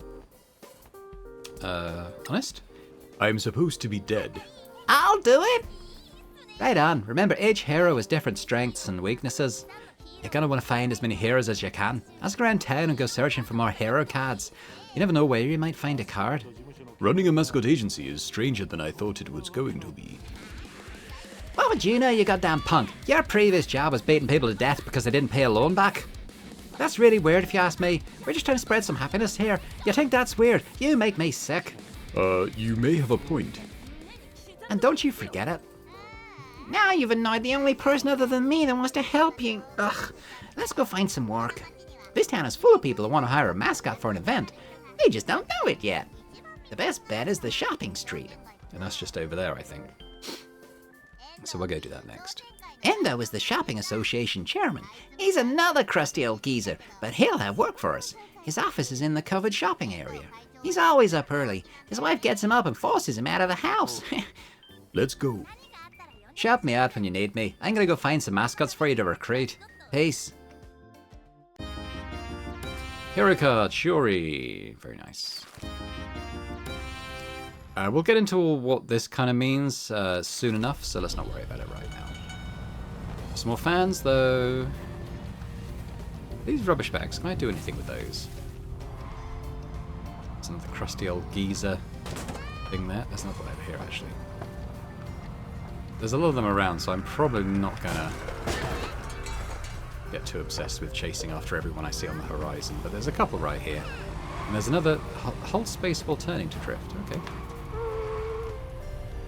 Honest? I'm supposed to be dead. I'll do it! Right on. Remember, each hero has different strengths and weaknesses. You're gonna want to find as many heroes as you can. Ask around town and go searching for more hero cards. You never know where you might find a card. Running a mascot agency is stranger than I thought it was going to be. What would you know, you goddamn punk? Your previous job was beating people to death because they didn't pay a loan back. That's really weird if you ask me. We're just trying to spread some happiness here. You think that's weird? You make me sick. You may have a point. And don't you forget it. Now you've annoyed the only person other than me that wants to help you. Ugh. Let's go find some work. This town is full of people who want to hire a mascot for an event. They just don't know it yet. The best bet is the shopping street. And that's just over there, I think. So we'll go do that next. Endo is the shopping association chairman. He's another crusty old geezer, but he'll have work for us. His office is in the covered shopping area. He's always up early. His wife gets him up and forces him out of the house. Let's go. Shout me out when you need me. I'm gonna go find some mascots for you to recruit. Peace. Hero card, Shuri. Very nice. We'll get into what this kind of means soon enough, so let's not worry about it right now. Some more fans, though. These rubbish bags, can I do anything with those? There's another crusty old geezer thing there. There's another one over here, actually. There's a lot of them around, so I'm probably not gonna get too obsessed with chasing after everyone I see on the horizon, but there's a couple right here. And there's another hold space while turning to drift. Okay.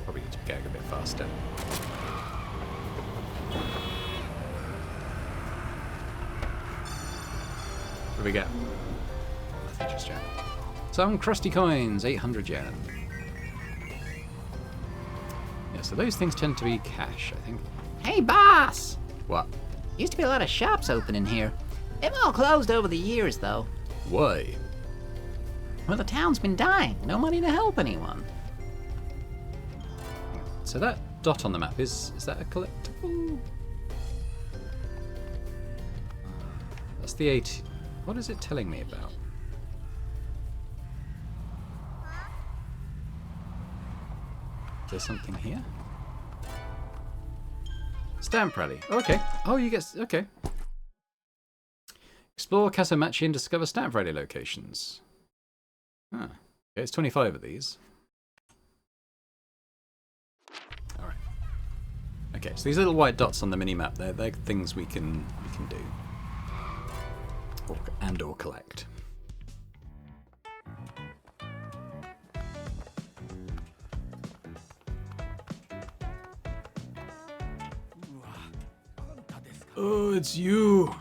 Probably need to gag a bit faster. What do we get? Nothing just yet. Some crusty coins, 800 yen. Yeah, so those things tend to be cash, I think. Hey, boss! What? Used to be a lot of shops open in here. They've all closed over the years, though. Why? Well, the town's been dying. No money to help anyone. So that dot on the map, is that a collectible? That's the 8. What is it telling me about? Is there something here? Stamp rally. Okay. Oh, you get... Okay. Explore Kaso-Machi and discover stamp rally locations. Huh. Okay, it's 25 of these. Alright. Okay, so these little white dots on the mini-map, they're things we can do. Or collect. Oh, it's you.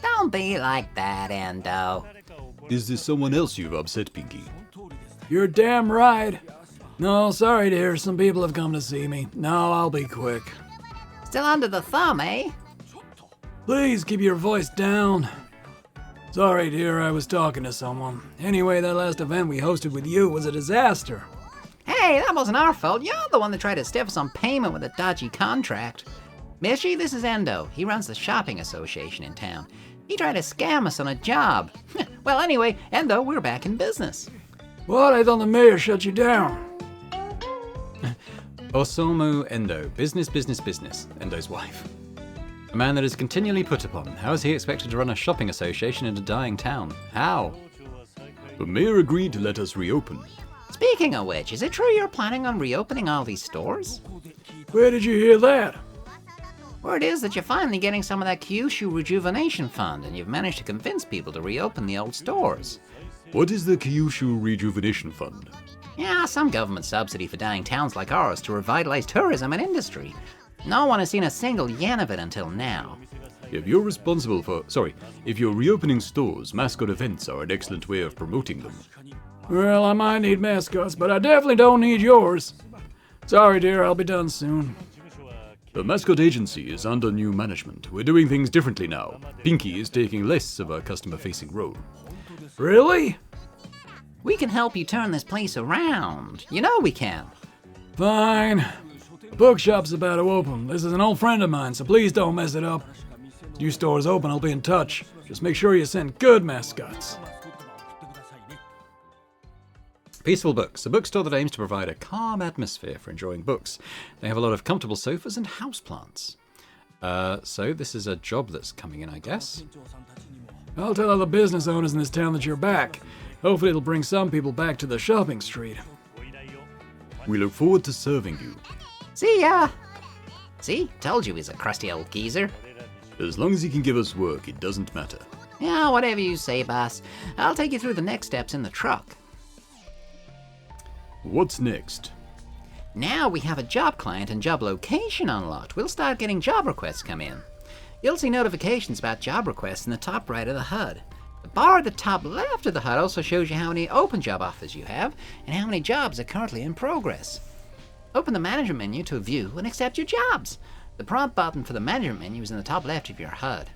Don't be like that, Endo. Is there someone else you've upset, Pinkie? You're damn right. No, sorry dear, some people have come to see me. No, I'll be quick. Still under the thumb, eh? Please keep your voice down. Sorry dear, I was talking to someone. Anyway, that last event we hosted with you was a disaster. Hey, that wasn't our fault. You're the one that tried to stiff us on payment with a dodgy contract. Michi, this is Endo. He runs the shopping association in town. He tried to scam us on a job. Well, anyway, Endo, we're back in business. What? I thought the mayor shut you down. Osamu Endo. Business, business, business. Endo's wife. A man that is continually put upon. How is he expected to run a shopping association in a dying town? How? The mayor agreed to let us reopen. Speaking of which, is it true you're planning on reopening all these stores? Where did you hear that? Word is that you're finally getting some of that Kyushu Rejuvenation Fund, and you've managed to convince people to reopen the old stores. What is the Kyushu Rejuvenation Fund? Yeah, some government subsidy for dying towns like ours to revitalize tourism and industry. No one has seen a single yen of it until now. If you're reopening stores, mascot events are an excellent way of promoting them. Well, I might need mascots, but I definitely don't need yours. Sorry dear, I'll be done soon. The Mascot Agency is under new management. We're doing things differently now. Pinkie is taking less of a customer-facing role. Really? We can help you turn this place around. You know we can. Fine. The bookshop's about to open. This is an old friend of mine, so please don't mess it up. New store's open, I'll be in touch. Just make sure you send good mascots. Peaceful Books, a bookstore that aims to provide a calm atmosphere for enjoying books. They have a lot of comfortable sofas and houseplants. So this is a job that's coming in, I guess. I'll tell other business owners in this town that you're back. Hopefully it'll bring some people back to the shopping street. We look forward to serving you. See ya! See? Told you he's a crusty old geezer. As long as he can give us work, it doesn't matter. Yeah, whatever you say, boss. I'll take you through the next steps in the truck. What's next? Now we have a job client and job location unlocked. We'll start getting job requests come in. You'll see notifications about job requests in the top right of the HUD. The bar at the top left of the HUD also shows you how many open job offers you have and how many jobs are currently in progress. Open the management menu to view and accept your jobs. The prompt button for the management menu is in the top left of your HUD.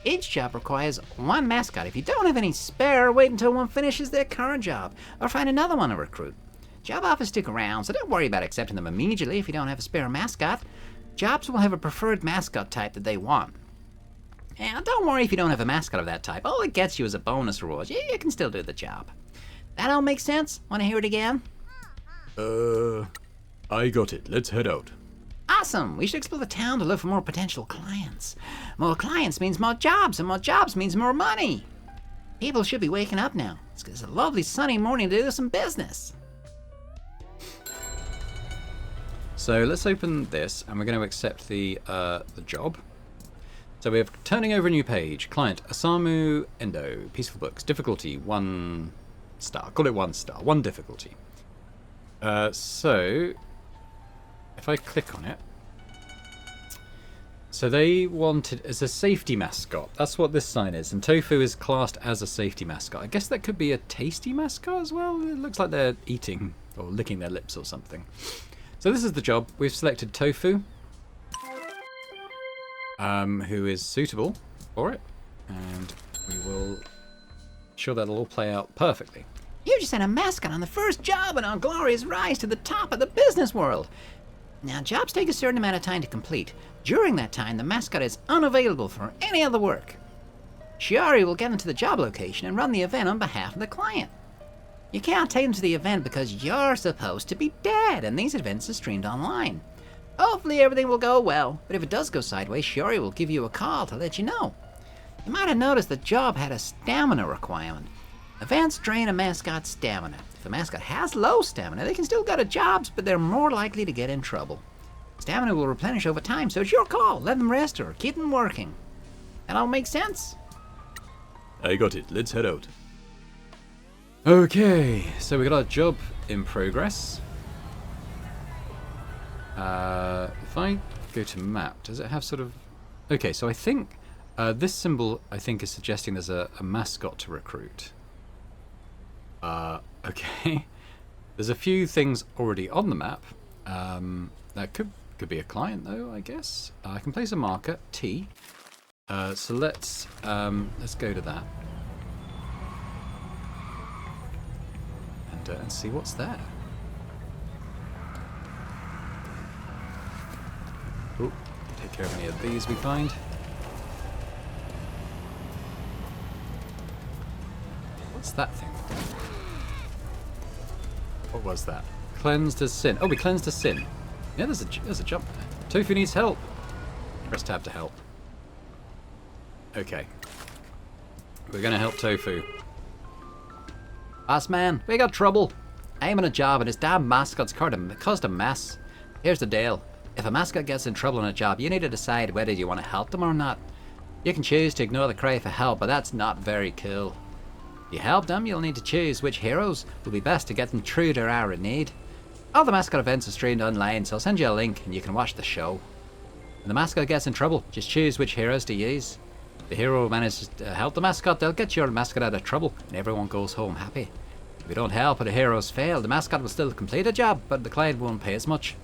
Each job requires one mascot. If you don't have any spare, wait until one finishes their current job, or find another one to recruit. Job offers stick around, so don't worry about accepting them immediately if you don't have a spare mascot. Jobs will have a preferred mascot type that they want. And don't worry if you don't have a mascot of that type. All it gets you is a bonus reward. You can still do the job. That all makes sense? Want to hear it again? I got it. Let's head out. Awesome! We should explore the town to look for more potential clients. More clients means more jobs, and more jobs means more money. People should be waking up now. It's a lovely sunny morning to do some business. So let's open this, and we're going to accept the job. So we have turning over a new page. Client Osamu Endo. Peaceful books. Difficulty 1 star. Call it 1 star. 1 difficulty. So if I click on it, so they wanted as a safety mascot. That's what this sign is, and Tofu is classed as a safety mascot. I guess that could be a tasty mascot as well. It looks like they're eating or licking their lips or something. So this is the job. We've selected Tofu, who is suitable for it, and we will sure that'll all play out perfectly. You just had a mascot on the first job and on glorious rise to the top of the business world. Now, jobs take a certain amount of time to complete. During that time, the mascot is unavailable for any other work. Shiori will get into the job location and run the event on behalf of the client. You can't take them to the event because you're supposed to be dead, and these events are streamed online. Hopefully everything will go well, but if it does go sideways, Shiori will give you a call to let you know. You might have noticed the job had a stamina requirement. Events drain a mascot's stamina. If a mascot has low stamina, they can still go to jobs, but they're more likely to get in trouble. Stamina will replenish over time, so it's your call. Let them rest or keep them working. That all makes sense? I got it. Let's head out. Okay, so we got our job in progress. If I go to map, does it have sort of... Okay, so I think this symbol, I think, is suggesting there's a mascot to recruit. Okay. There's a few things already on the map. That could be a client, though, I guess. I can place a marker, T. So let's go to that. And see what's there. Oh, take care of any of these we find. What's that thing? What was that? Cleansed as sin. Oh, we cleansed as sin. Yeah, there's a jump there. Tofu needs help. Press tab to help. Okay. We're gonna help Tofu. Boss man, we got trouble. I'm in a job and his damn mascot's caused a mess. Here's the deal. If a mascot gets in trouble on a job, you need to decide whether you want to help them or not. You can choose to ignore the cry for help, but that's not very cool. If you help them, you'll need to choose which heroes will be best to get them through their hour of need. All the mascot events are streamed online, so I'll send you a link and you can watch the show. When the mascot gets in trouble, just choose which heroes to use. If the hero manages to help the mascot, they'll get your mascot out of trouble and everyone goes home happy. If you don't help or the heroes fail, the mascot will still complete a job, but the client won't pay as much.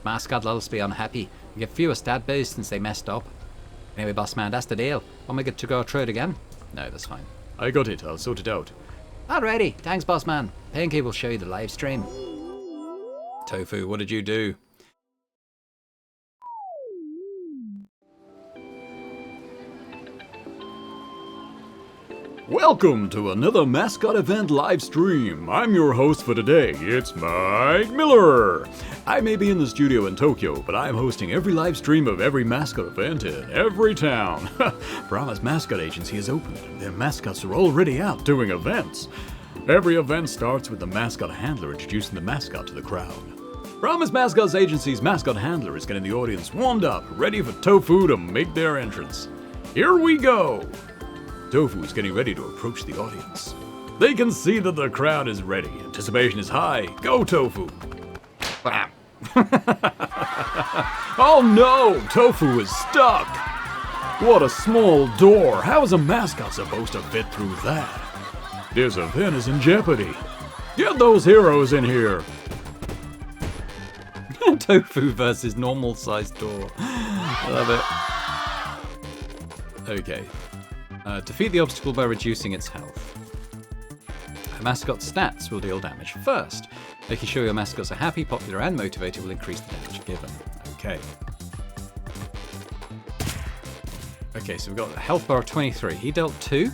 Mascot will also be unhappy and get fewer stat boosts since they messed up. Anyway, boss man, that's the deal. Want me to go through it again? No, that's fine. I got it. I'll sort it out. Alrighty, thanks boss man. Pinkie will show you the live stream. Tofu, what did you do? Welcome to another mascot event live stream. I'm your host for today. It's Mike Miller. I may be in the studio in Tokyo, but I'm hosting every live stream of every mascot event in every town. Promise Mascot Agency is open. Their mascots are already out doing events. Every event starts with the mascot handler introducing the mascot to the crowd. Promise Mascot Agency's mascot handler is getting the audience warmed up, ready for Tofu to make their entrance. Here we go! Tofu is getting ready to approach the audience. They can see that the crowd is ready. Anticipation is high. Go, Tofu! Bam! Oh no! Tofu is stuck! What a small door! How is a mascot supposed to fit through that? This event is in jeopardy. Get those heroes in here! tofu versus normal sized door. I love it. Okay. Defeat the obstacle by reducing its health. A mascot's stats will deal damage first. Making sure your mascots are happy, popular, and motivated will increase the damage given. Okay. Okay, so we've got a health bar of 23. He dealt 2.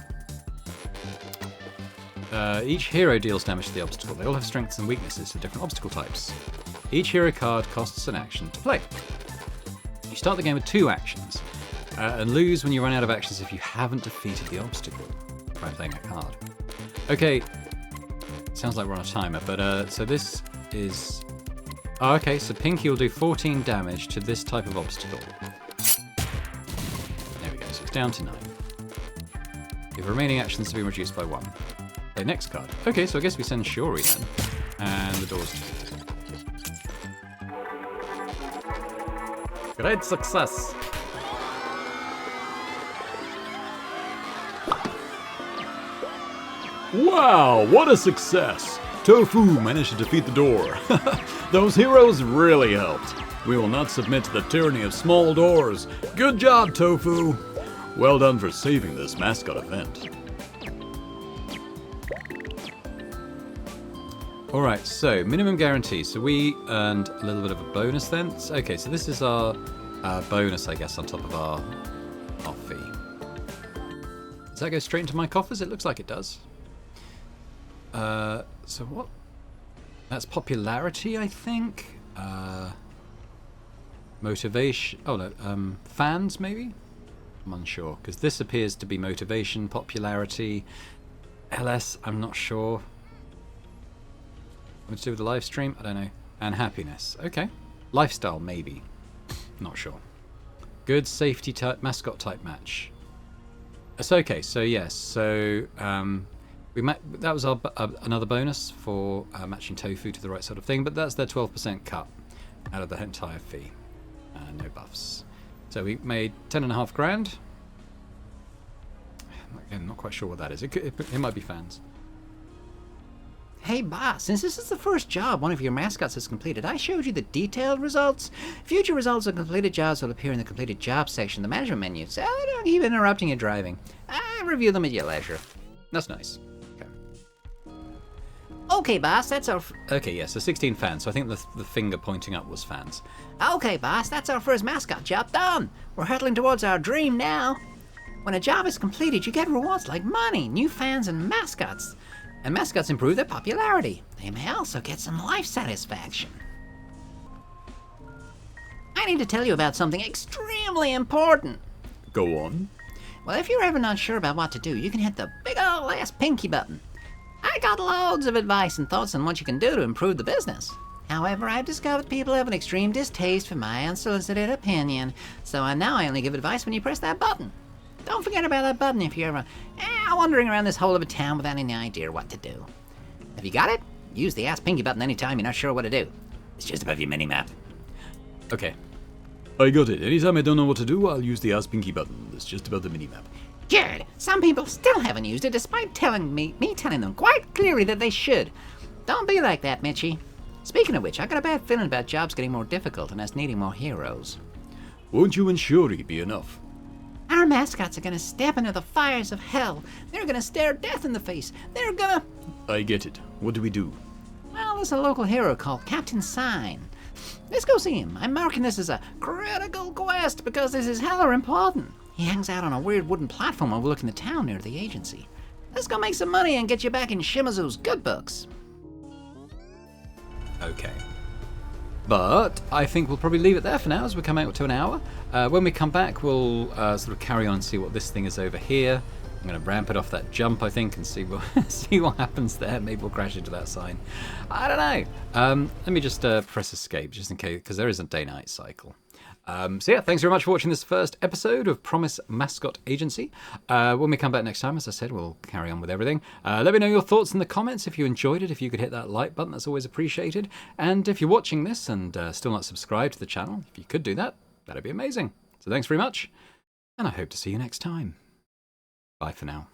Each hero deals damage to the obstacle. They all have strengths and weaknesses to different obstacle types. Each hero card costs an action to play. You start the game with 2 actions, and lose when you run out of actions if you haven't defeated the obstacle. Try playing that card. Okay, sounds like we're on a timer, but so this is... Oh, okay, so Pinkie will do 14 damage to this type of obstacle. There we go, so it's down to 9. Your remaining actions have been reduced by 1. Play next card. Okay, so I guess we send Shuri then. And the door's defeated. Great success! Wow, what a success! Tofu managed to defeat the door. Those heroes really helped. We will not submit to the tyranny of small doors. Good job, Tofu! Well done for saving this mascot event. Alright, so minimum guarantee. So we earned a little bit of a bonus then. Okay, so this is our bonus, I guess, on top of our fee. Does that go straight into my coffers? It looks like it does. So what? That's popularity, I think. Motivation. Oh no, fans maybe? I'm unsure, because this appears to be motivation, popularity. LS, I'm not sure. What to do with the live stream? I don't know. And happiness. Okay. Lifestyle, maybe. Not sure. Good safety type, mascot type match. It's okay. So yes. So that was our another bonus for matching Tofu to the right sort of thing. But that's their 12% cut out of the entire fee. No buffs. So we made 10.5 grand. Again, not quite sure what that is. It might be fans. Hey boss, since this is the first job one of your mascots has completed, I showed you the detailed results. Future results of completed jobs will appear in the completed jobs section of the management menu, so don't keep interrupting your driving. I review them at your leisure. That's nice. Okay. Okay boss, that's our... Okay, yes, so 16 fans. So I think the finger pointing up was fans. Okay boss, that's our first mascot job done. We're hurtling towards our dream now. When a job is completed, you get rewards like money, new fans, and mascots. And mascots improve their popularity. They may also get some life satisfaction. I need to tell you about something extremely important. Go on. Well, if you're ever not sure about what to do, you can hit the big ol' ass pinky button. I got loads of advice and thoughts on what you can do to improve the business. However, I've discovered people have an extreme distaste for my unsolicited opinion, so now I only give advice when you press that button. Don't forget about that button if you're ever wandering around this hole of a town without any idea what to do. Have you got it? Use the Ask Pinky button anytime you're not sure what to do. It's just above your mini-map. Okay. I got it. Anytime I don't know what to do, I'll use the Ask Pinky button. It's just above the minimap. Good. Some people still haven't used it despite telling me telling them quite clearly that they should. Don't be like that, Michi. Speaking of which, I got a bad feeling about jobs getting more difficult and us needing more heroes. Won't you and Shuri be enough? Our mascots are gonna step into the fires of hell. They're gonna stare death in the face. They're gonna... I get it. What do we do? Well, there's a local hero called Captain Sign. Let's go see him. I'm marking this as a critical quest because this is hella important. He hangs out on a weird wooden platform overlooking the town near the agency. Let's go make some money and get you back in Shimazu's good books. Okay. But I think we'll probably leave it there for now as we come out to an hour. When we come back, we'll sort of carry on and see what this thing is over here. I'm going to ramp it off that jump, I think, and see what happens there. Maybe we'll crash into that sign. I don't know. Let me just press escape, just in case, because there is a day-night cycle. So yeah, thanks very much for watching this first episode of Promise Mascot Agency. When we come back next time, as I said, we'll carry on with everything. Let me know your thoughts in the comments if you enjoyed it. If you could hit that like button, that's always appreciated. And if you're watching this and still not subscribed to the channel, if you could do that, that'd be amazing. So thanks very much, and I hope to see you next time. Bye for now.